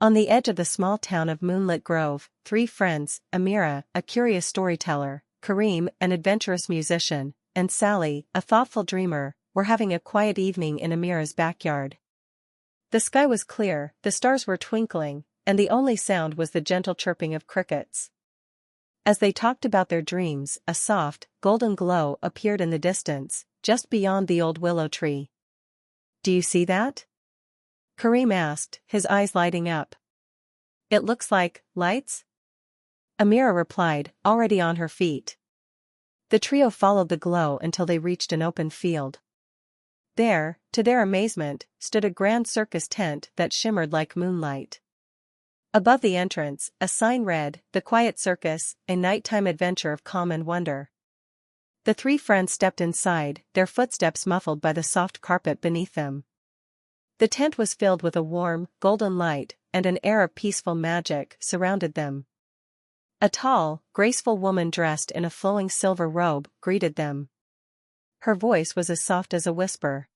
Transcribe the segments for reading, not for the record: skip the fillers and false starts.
On the edge of the small town of Moonlit Grove, three friends, Amira, a curious storyteller, Kareem, an adventurous musician, and Sally, a thoughtful dreamer, were having a quiet evening in Amira's backyard. The sky was clear, the stars were twinkling, and the only sound was the gentle chirping of crickets. As they talked about their dreams, a soft, golden glow appeared in the distance, just beyond the old willow tree. "Do you see that?" Kareem asked, his eyes lighting up. "It looks like lights?" Amira replied, already on her feet. The trio followed the glow until they reached an open field. There, to their amazement, stood a grand circus tent that shimmered like moonlight. Above the entrance, a sign read, "The Quiet Circus, a nighttime adventure of calm and wonder." The three friends stepped inside, their footsteps muffled by the soft carpet beneath them. The tent was filled with a warm, golden light, and an air of peaceful magic surrounded them. A tall, graceful woman dressed in a flowing silver robe greeted them. Her voice was as soft as a whisper.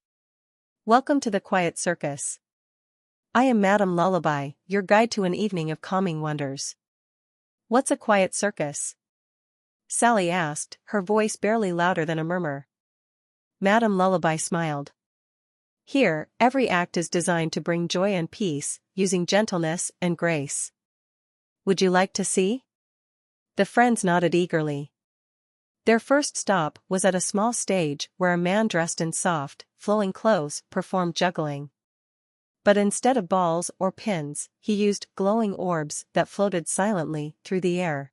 "Welcome to the Quiet Circus. I am Madame Lullaby, your guide to an evening of calming wonders." "What's a quiet circus?" Sally asked, her voice barely louder than a murmur. Madame Lullaby smiled. "Here, every act is designed to bring joy and peace, using gentleness and grace. Would you like to see?" The friends nodded eagerly. Their first stop was at a small stage where a man dressed in soft, flowing clothes performed juggling. But instead of balls or pins, he used glowing orbs that floated silently through the air.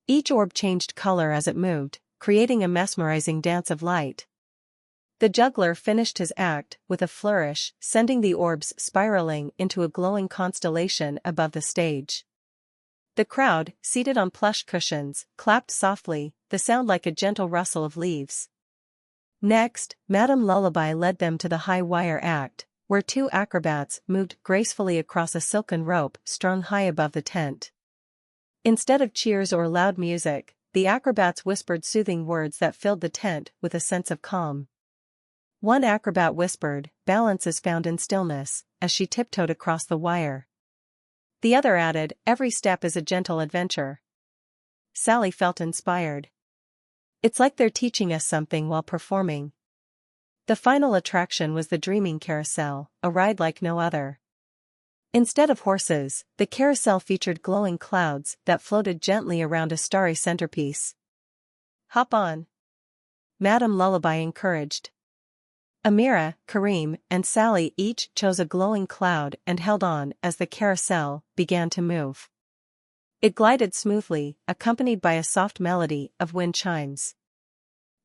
Each orb changed color as it moved, creating a mesmerizing dance of light. The juggler finished his act with a flourish, sending the orbs spiraling into a glowing constellation above the stage. The crowd, seated on plush cushions, clapped softly, the sound like a gentle rustle of leaves. Next, Madame Lullaby led them to the high wire act, where two acrobats moved gracefully across a silken rope strung high above the tent. Instead of cheers or loud music, the acrobats whispered soothing words that filled the tent with a sense of calm. One acrobat whispered, "Balance is found in stillness," as she tiptoed across the wire. The other added, "Every step is a gentle adventure." Sally felt inspired. It's like they're teaching us something while performing. The final attraction was the Dreaming Carousel, a ride like no other. Instead of horses, the carousel featured glowing clouds that floated gently around a starry centerpiece. "Hop on," Madame Lullaby encouraged. Amira, Kareem, and Sally each chose a glowing cloud and held on as the carousel began to move. It glided smoothly, accompanied by a soft melody of wind chimes.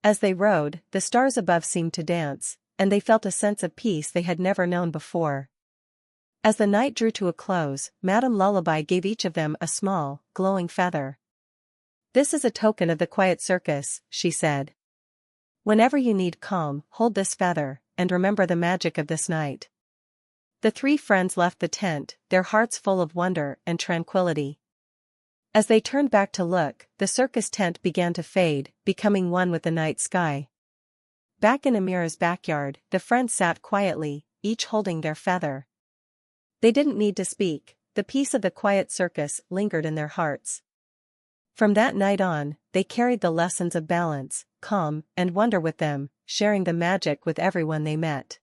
As they rode, the stars above seemed to dance, and they felt a sense of peace they had never known before. As the night drew to a close, Madame Lullaby gave each of them a small, glowing feather. "This is a token of the Quiet Circus," she said. "Whenever you need calm, hold this feather, and remember the magic of this night." The three friends left the tent, their hearts full of wonder and tranquility. As they turned back to look, the circus tent began to fade, becoming one with the night sky. Back in Amira's backyard, the friends sat quietly, each holding their feather. They didn't need to speak, the peace of the Quiet Circus lingered in their hearts. From that night on, they carried the lessons of balance, calm, and wonder with them, sharing the magic with everyone they met.